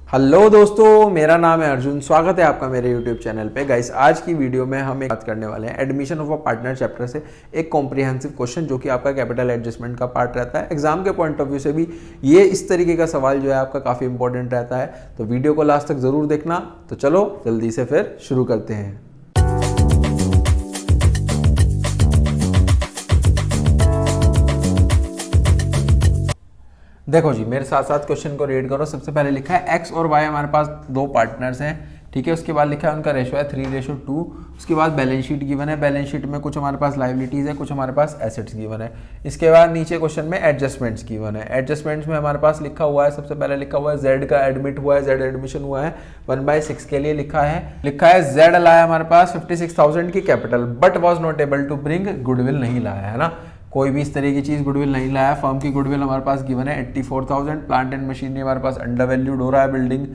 Hello दोस्तों, मेरा नाम है अर्जुन। स्वागत है आपका मेरे यूट्यूब चैनल पे। गाइस, आज की वीडियो में हम एक बात करने वाले हैं admission of a partner chapter से एक कॉम्प्रिहेंसिव क्वेश्चन जो कि आपका कैपिटल एडजस्टमेंट का पार्ट रहता है। एग्जाम के पॉइंट ऑफ व्यू से भी ये इस तरीके का सवाल जो है आपका काफ़ी इंपॉर्टेंट रहता है, तो वीडियो को लास्ट तक ज़रूर देखना। तो चलो जल्दी से फिर शुरू करते हैं। देखो जी, मेरे साथ साथ क्वेश्चन को रीड करो। सबसे पहले लिखा है एक्स और वाई हमारे पास दो पार्टनर्स हैं, ठीक है। उसके बाद लिखा है उनका रेशो है 3:2। उसके बाद बैलेंस शीट गिवन है। बैलेंस शीट में कुछ हमारे पास लाइबिलिटीज़ है, कुछ हमारे पास एसेट्स गिवन है। इसके बाद नीचे क्वेश्चन में एडजस्टमेंट्स गिवन है। एडजस्टमेंट्स में हमारे पास लिखा हुआ है, सबसे पहले लिखा हुआ है जेड का एडमिट हुआ है, जेड एडमिशन हुआ है 1/6 के लिए लिखा है जेड लाया हमारे पास 56,000 की capital, but was not able to bring goodwill, नहीं लाया है ना, कोई भी इस तरह की चीज़ गुडविल नहीं लाया। फर्म की गुडविल हमारे पास गिवन है 84,000। प्लांट एंड मशीनरी हमारे पास अंडर वैल्यूड हो रहा है। बिल्डिंग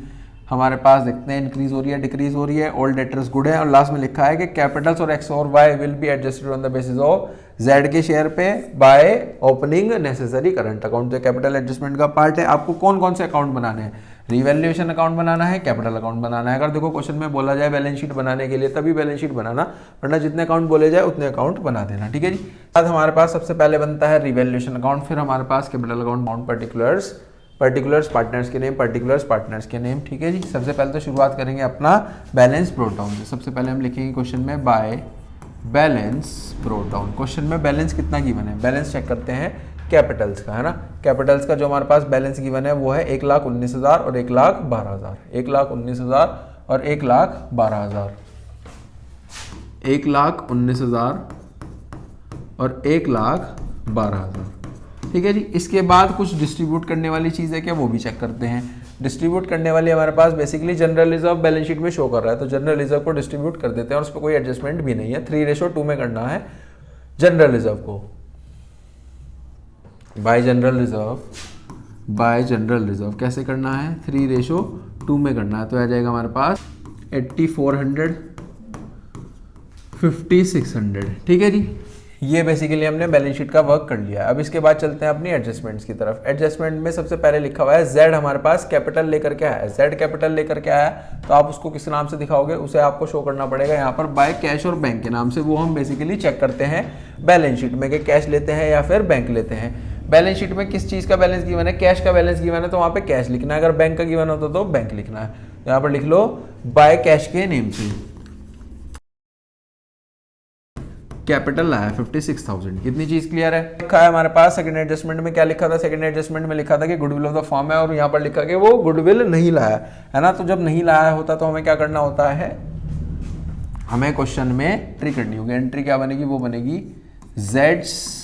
हमारे पास देखते हैं इंक्रीज हो रही है, डिक्रीज हो रही है। ऑल डेटर्स गुड है। और लास्ट में लिखा है कि कैपिटल्स और एक्स और Y will be adjusted on the basis of Z के शेयर पे by opening necessary current account. जो कैपिटल एडजस्टमेंट का पार्ट है, आपको कौन कौन से अकाउंट बनाने हैं, रिवैल्यूएशन अकाउंट बनाना है, कैपिटल अकाउंट बनाना है। अगर देखो क्वेश्चन में बोला जाए बैलेंस शीट बनाने के लिए तभी बैलेंस शीट बनाना, वरना जितने अकाउंट बोले जाए उतने अकाउंट बना देना, ठीक है जी। बाद हमारे पास सबसे पहले बनता है रिवैल्यूएशन अकाउंट, फिर हमारे पास कैपिटल अकाउंट, पर्टिकुलर्स पार्टनर्स के नेम, पर्टिकुलर्स पार्टनर्स के नेम, ठीक है जी। सबसे पहले तो शुरुआत करेंगे अपना बैलेंस ब्रोट डाउन से। सबसे पहले हम लिखेंगे क्वेश्चन में by balance brought down. Question में बैलेंस कितना गिवन है, बैलेंस चेक करते हैं कैपिटल्स का, है ना। कैपिटल्स का जो हमारे पास बैलेंस गिवन है वो है 1,19,000 और 1,12,000। 1,19,000 और 1,12,000, 1,19,000 और 1,12,000, ठीक है जी। इसके बाद कुछ डिस्ट्रीब्यूट करने वाली चीज़ है क्या, वो भी चेक करते हैं। डिस्ट्रीब्यूट करने वाली हमारे पास basically general reserve balance sheet में शो कर रहा है, तो जनरल रिजर्व को डिस्ट्रीब्यूट कर देते हैं और उस पर कोई एडजस्टमेंट भी नहीं है। 3:2 में करना है जनरल रिजर्व को, बाय जनरल रिजर्व कैसे करना है, 3:2 में करना है। तो आ जाएगा हमारे पास 8400, 5600, ठीक है जी। ये बेसिकली हमने बैलेंस शीट का वर्क कर लिया। अब इसके बाद चलते हैं अपनी एडजस्टमेंट्स की तरफ। एडजस्टमेंट में सबसे पहले लिखा हुआ है जेड हमारे पास कैपिटल लेकर के आया है। जेड कैपिटल लेकर के आया है तो आप उसको किस नाम से दिखाओगे, उसे आपको शो करना पड़ेगा यहाँ पर बाय कैश और बैंक के नाम से। वो हम बेसिकली चेक करते हैं बैलेंस शीट में कि कैश लेते हैं या फिर बैंक लेते हैं। बैलेंस शीट में किस चीज़ का बैलेंस गिवन है, कैश का बैलेंस गिवन है तो वहाँ पे कैश लिखना है। अगर बैंक का गिवन होता तो बैंक लिखना है। यहाँ पर लिख लो बाय कैश के नेम से कैपिटल आया 56,000। कितनी चीज क्लियर है, लिखा है हमारे पास सेकंड एडजस्टमेंट में क्या लिखा था, सेकंड एडजस्टमेंट में लिखा था कि गुडविल ऑफ द फर्म है, और यहाँ पर लिखा कि वो गुडविल नहीं लाया है ना। तो जब नहीं लाया होता तो हमें क्या करना होता है, हमें क्वेश्चन में एंट्री करनी होगी। एंट्री क्या बनेगी, वो बनेगी जेड्स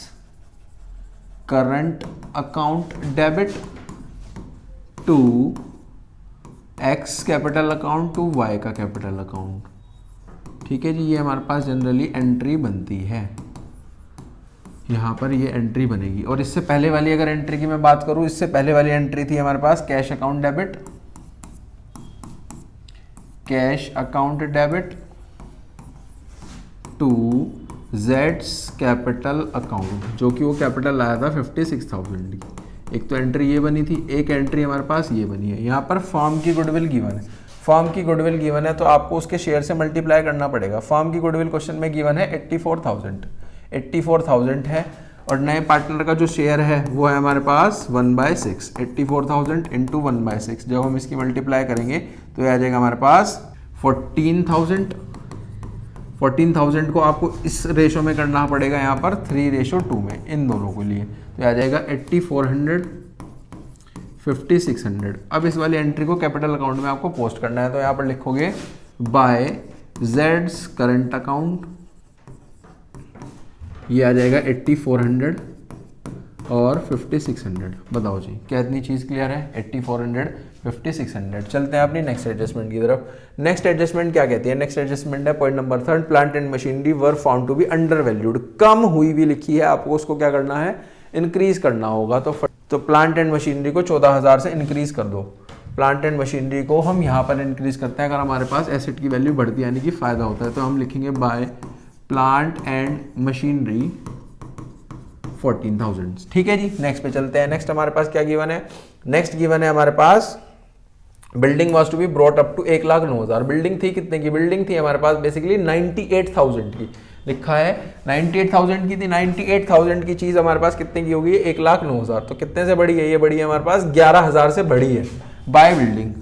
current account debit to X capital account to Y का कैपिटल अकाउंट, ठीक है जी। ये हमारे पास जनरली एंट्री बनती है, यहाँ पर ये एंट्री बनेगी। और इससे पहले वाली अगर एंट्री की मैं बात करूँ, इससे पहले वाली एंट्री थी हमारे पास कैश अकाउंट डेबिट टू जेड्स कैपिटल अकाउंट, जो कि वो कैपिटल आया था 56,000 की। एक तो एंट्री ये बनी थी, एक एंट्री हमारे पास ये बनी है। यहाँ पर फर्म की गुडविल गिवन है, फर्म की गुडविल गिवन है तो आपको उसके शेयर से मल्टीप्लाई करना पड़ेगा। फर्म की गुडविल क्वेश्चन में गिवन है 84,000 है, और नए पार्टनर का जो शेयर है वो है हमारे पास 1/6। 84,000 इंटू 1/6, जब हम इसकी मल्टीप्लाई करेंगे तो ये आ जाएगा हमारे पास 14,000। 14,000 को आपको इस रेशो में करना पड़ेगा, यहाँ पर 3:2 में, इन दोनों के लिए। तो आ जाएगा 8400, 5600। अब इस वाली एंट्री को कैपिटल अकाउंट में आपको पोस्ट करना है, तो यहाँ पर लिखोगे बाय जेड्स करंट अकाउंट, ये आ जाएगा 8400 और 5600। बताओ जी, क्या इतनी चीज़ क्लियर है, 8400, 5600। चलते हैं अपनी नेक्स्ट एडजस्टमेंट की तरफ। नेक्स्ट एडजस्टमेंट क्या कहती है, नेक्स्ट एडजस्टमेंट है point number 3, plant and machinery were found to be under valued. कम हुई भी लिखी है, आपको उसको क्या करना है, इंक्रीज करना होगा। तो प्लांट एंड मशीनरी को 14,000 से इंक्रीज कर दो। प्लांट एंड मशीनरी को हम यहाँ पर इंक्रीज करते हैं अगर हमारे पास एसेट की वैल्यू बढ़ती है, यानी कि फायदा होता है। तो हम लिखेंगे बाय प्लांट एंड मशीनरी 14,000। ठीक है जी, नेक्स्ट पे चलते हैं। नेक्स्ट हमारे पास क्या गिवन है, नेक्स्ट गिवन है हमारे पास building was to be brought up to 1,09,000। Building थी कितने की? बिल्डिंग थी हमारे पास बेसिकली 98,000 की, लिखा है 98,000 की थी। 98,000 की चीज हमारे पास कितने की होगी? 1,09,000। तो कितने से बड़ी है? ये बड़ी है हमारे पास 11,000 से बड़ी है। बाय बिल्डिंग,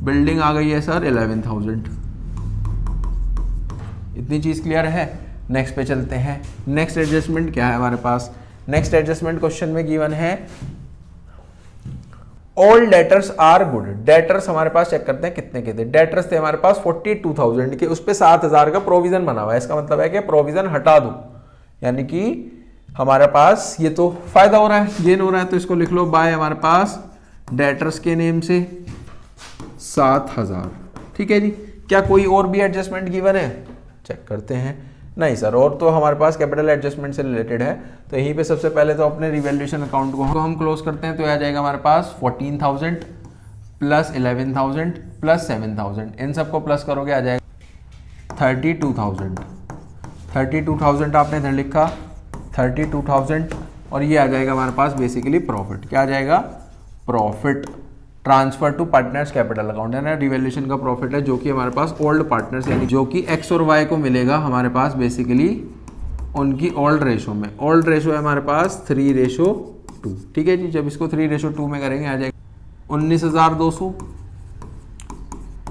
बिल्डिंग आ गई है सर 11,000। इतनी चीज क्लियर है। नेक्स्ट पे चलते हैं। नेक्स्ट एडजस्टमेंट क्या है हमारे पास? नेक्स्ट एडजस्टमेंट क्वेश्चन में गिवन है all debtors are good. Debtors हमारे पास चेक करते हैं कितने के थे। डेटर्स थे हमारे पास 42,000 के, उस पे 7,000 का प्रोविजन बना हुआ है। इसका मतलब है कि प्रोविजन हटा दो, यानी कि हमारे पास ये तो फायदा हो रहा है, गेन हो रहा है, तो इसको लिख लो बाय हमारे पास डेटर्स के नेम से 7,000। ठीक है जी। क्या कोई और भी एडजस्टमेंट गिवन है? चेक करते हैं। नहीं सर, और तो हमारे पास कैपिटल एडजस्टमेंट से रिलेटेड है। तो यहीं पे सबसे पहले तो अपने रिवैल्यूएशन अकाउंट को हम क्लोज करते हैं। तो आ जाएगा हमारे पास 14,000 प्लस 11,000 प्लस 7,000, इन सबको प्लस करोगे आ जाएगा 32,000। 32,000 आपने इधर लिखा 32,000, और ये आ जाएगा हमारे पास बेसिकली प्रॉफिट। क्या आ जाएगा? Profit transfer to partners capital account, है ना। रिवैल्यूएशन का प्रॉफिट है जो कि हमारे पास ओल्ड पार्टनर्स, यानी जो कि एक्स और वाई को मिलेगा हमारे पास बेसिकली उनकी ओल्ड रेशो में। ओल्ड रेशो है हमारे पास 3:2। ठीक है जी। जब इसको 3:2 में करेंगे आ जाएगा 19,200,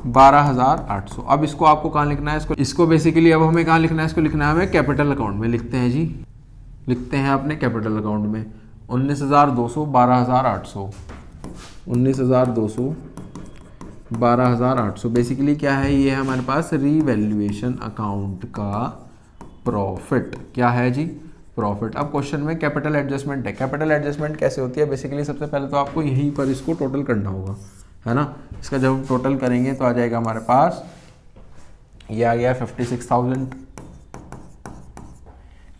12,800। अब इसको आपको कहाँ लिखना है? इसको बेसिकली अब हमें कहाँ लिखना है? इसको लिखना है हमें कैपिटल अकाउंट में। लिखते हैं जी, लिखते हैं अपने कैपिटल अकाउंट में 19,200, 12,800, 19,200, 12,800। बेसिकली क्या है? ये है हमारे पास रिवैल्यूएशन अकाउंट का प्रॉफिट। क्या है जी? प्रॉफिट। अब क्वेश्चन में कैपिटल एडजस्टमेंट है। कैपिटल एडजस्टमेंट कैसे होती है? बेसिकली सबसे पहले तो आपको यहीं पर इसको टोटल करना होगा, है ना। इसका जब हम टोटल करेंगे तो आ जाएगा हमारे पास, ये आ गया 56,000,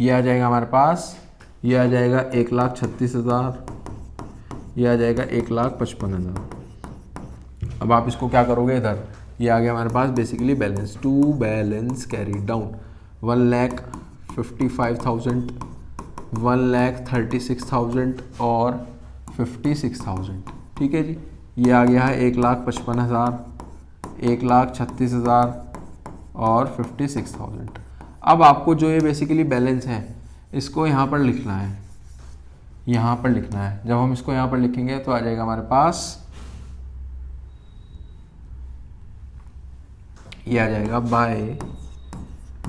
ये आ जाएगा हमारे पास, ये आ जाएगा 1,36,000, ये आ जाएगा 1,55,000। अब आप इसको क्या करोगे? इधर ये आ गया हमारे पास basically balance to balance carry down 1,55,000, 1,36,000 और 56,000। ठीक है जी। ये आ गया है 1,55,000, 1,36,000 और 56,000। अब आपको जो ये बेसिकली बैलेंस है इसको यहाँ पर लिखना है, यहाँ पर लिखना है। जब हम इसको यहाँ पर लिखेंगे तो आ जाएगा हमारे पास, ये आ जाएगा बाय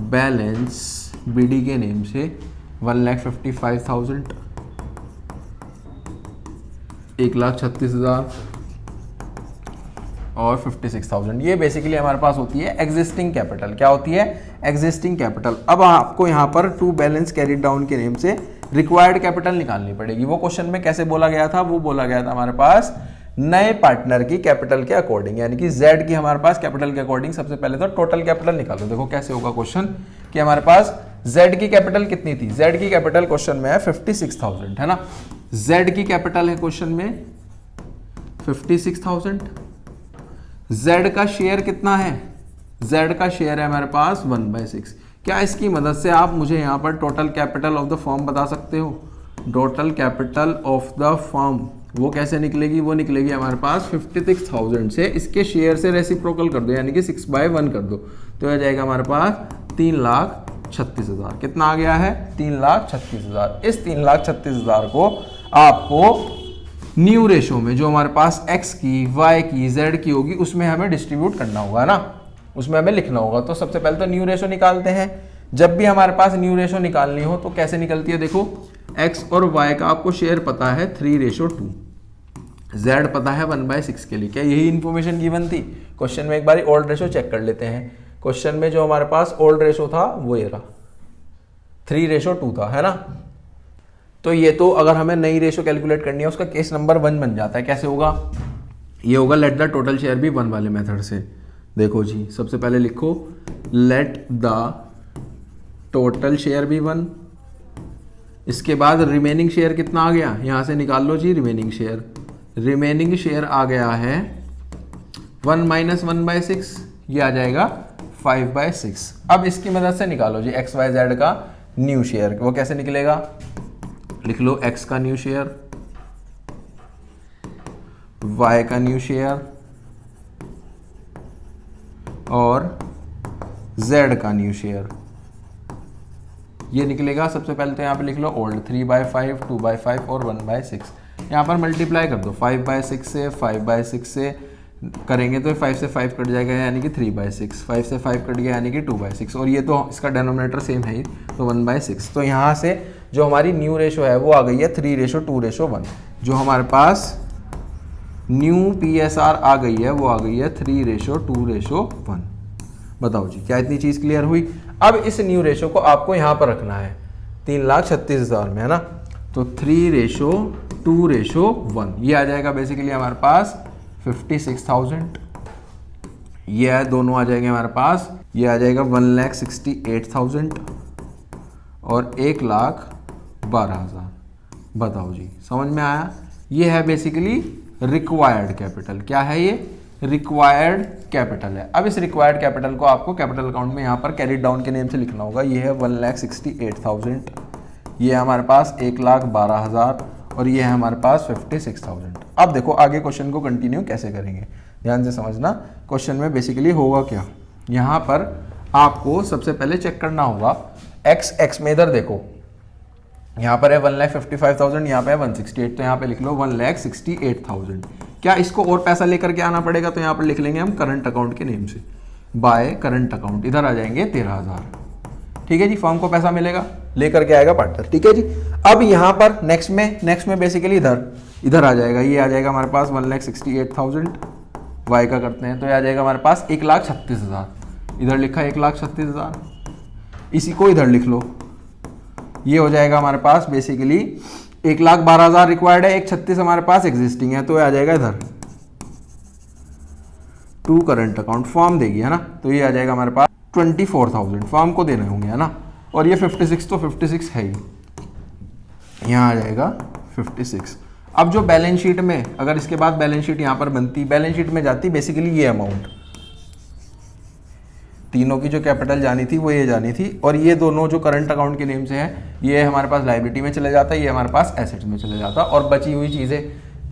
बैलेंस बीडी के नेम से 1,55,000, 1,36,000 और 56,000। ये बेसिकली हमारे पास होती है एग्जिस्टिंग कैपिटल। क्या होती है? Existing capital. अब आपको यहाँ पर टू बैलेंस कैरिड डाउन के नेम से रिक्वायर्ड कैपिटल निकालनी पड़ेगी। वो क्वेश्चन में कैसे बोला गया था? वो बोला गया था हमारे पास नए पार्टनर की कैपिटल के अकॉर्डिंग, यानी कि जेड की हमारे पास कैपिटल के अकॉर्डिंग सबसे पहले तो टोटल कैपिटल निकालो। देखो कैसे होगा क्वेश्चन कि हमारे पास जेड की कैपिटल कितनी थी? जेड की कैपिटल क्वेश्चन में है 56,000, है ना। जेड की कैपिटल है क्वेश्चन में 56,000। जेड का शेयर कितना है? जेड का शेयर है हमारे पास 1/6। क्या इसकी मदद से आप मुझे यहाँ पर total capital of the firm बता सकते हो? Total capital of the firm वो कैसे निकलेगी? वो निकलेगी हमारे पास 56,000 से इसके शेयर से रेसिप्रोकल कर दो, यानी कि 6/1 कर दो, तो आ जाएगा हमारे पास 3,36,000। कितना आ गया है? 3,36,000। इस 3,36,000 को आपको न्यू रेशो में जो हमारे पास x की, y की, z की होगी उसमें हमें डिस्ट्रीब्यूट करना होगा ना, उसमें हमें लिखना होगा। तो सबसे पहले तो न्यू रेशो निकालते हैं। जब भी हमारे पास न्यू रेशो निकालनी हो तो कैसे निकलती है? देखो x और y का आपको शेयर पता है 3:2, z पता है 1/6 के लिए। क्या यही इंफॉर्मेशन गिवन थी क्वेश्चन में? एक बार ओल्ड रेशो चेक कर लेते हैं। क्वेश्चन में जो हमारे पास ओल्ड रेशो था वो ये रहा 3:2 था, है ना। तो ये तो अगर हमें नई रेशो कैलकुलेट करनी है उसका केस नंबर 1 बन जाता है। कैसे होगा? ये होगा let the total share be 1 वाले मेथड से। देखो जी, सबसे पहले लिखो let the total share be 1, इसके बाद रिमेनिंग शेयर कितना आ गया? यहां से निकाल लो जी रिमेनिंग शेयर। रिमेनिंग शेयर आ गया है 1 - 1/6, ये आ जाएगा 5/6। अब इसकी मदद से निकालो जी एक्स वाई जेड का न्यू शेयर। वो कैसे निकलेगा? लिख लो x का न्यू शेयर y का न्यू शेयर और z का न्यू शेयर, ये निकलेगा। सबसे पहले तो यहाँ पे लिख लो ओल्ड 3/5, 2/5 और 1/6। यहाँ पर मल्टीप्लाई कर दो 5/6 से, 5/6 से करेंगे तो 5 से 5 कट जाएगा यानी कि 3/6, 5 से 5 कट गया यानी कि 2/6, और ये तो इसका डेनोमिनेटर सेम है ही तो 1/6। तो यहाँ से जो हमारी न्यू रेशो है वो आ गई है 3:2:1। जो हमारे पास न्यू PSR आ गई है वो आ गई है 3:2:1। बताओ जी, क्या इतनी चीज़ क्लियर हुई? अब इस न्यू रेशो को आपको यहाँ पर रखना है 3,36,000 में, है ना। तो 3:2:1 ये आ जाएगा बेसिकली हमारे पास 56,000। ये है दोनों आ जाएंगे हमारे पास, ये आ जाएगा 1,68,000 और 1,12,000। बताओ जी, समझ में आया? ये है बेसिकली रिक्वायर्ड कैपिटल। क्या है ये? रिक्वायर्ड कैपिटल है। अब इस रिक्वायर्ड कैपिटल को आपको कैपिटल अकाउंट में यहाँ पर कैरिड डाउन के नेम से लिखना होगा। ये है 1,68,000, ये है हमारे पास 1,12,000 और ये है हमारे पास 56,000। अब देखो आगे क्वेश्चन को कंटिन्यू कैसे करेंगे, ध्यान से समझना। क्वेश्चन में बेसिकली होगा क्या, यहाँ पर आपको सबसे पहले चेक करना होगा x में। इधर देखो यहाँ पर है 1,55,000, यहाँ पे है 168, तो यहाँ पे लिख लो 1,68,000। क्या इसको और पैसा लेकर के आना पड़ेगा? तो यहाँ पर लिख लेंगे हम करंट अकाउंट के नेम से, बाय करंट अकाउंट। इधर आ जाएंगे 13,000, ठीक है जी। फर्म को पैसा मिलेगा, लेकर के आएगा पार्टनर, ठीक है जी। अब यहाँ पर नेक्स्ट में बेसिकली इधर आ जाएगा, ये आ जाएगा हमारे पास 1,68,000, वाई का करते हैं तो ये आ जाएगा हमारे पास 1,36,000। इधर लिखा है 1,36,000, इसी को इधर लिख लो, ये हो जाएगा हमारे पास बेसिकली 1,12,000 रिक्वायर्ड है, 1,36,000 हमारे पास एग्जिस्टिंग है, तो ये आ जाएगा इधर टू करंट अकाउंट। फॉर्म देगी, है ना, तो ये आ जाएगा हमारे पास 24,000 फॉर्म को देने होंगे, है ना। और ये 56 तो 56 है ही, यहाँ आ जाएगा 56। अब जो बैलेंस शीट में, अगर इसके बाद बैलेंस शीट यहाँ पर बनती, बैलेंस शीट में जाती बेसिकली ये अमाउंट, तीनों की जो कैपिटल जानी थी वो ये जानी थी, और ये दोनों जो करंट अकाउंट के नेम से है ये हमारे पास लायबिलिटी में चले जाता है, ये हमारे पास एसेट्स में चले जाता। और बची हुई चीज़ें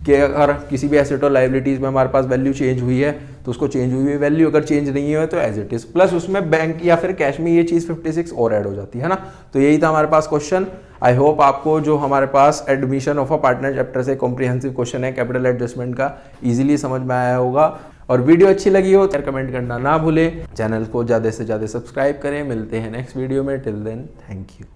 कि अगर किसी भी एसेट और लायबिलिटीज़ में हमारे पास वैल्यू चेंज हुई है तो उसको चेंज हुई वैल्यू अगर चेंज नहीं हुई तो एज इट इज, प्लस उसमें बैंक या फिर कैश में ये चीज़ 56 और ऐड हो जाती है ना। तो यही था हमारे पास क्वेश्चन। आई होप आपको जो हमारे पास admission of a partner chapter से कॉम्प्रिहेंसिव क्वेश्चन है कैपिटल एडजस्टमेंट का, इजीली समझ में आया होगा। और वीडियो अच्छी लगी हो तो कमेंट करना ना भूले, चैनल को ज़्यादा से ज़्यादा सब्सक्राइब करें। मिलते हैं नेक्स्ट वीडियो में, टिल देन थैंक यू।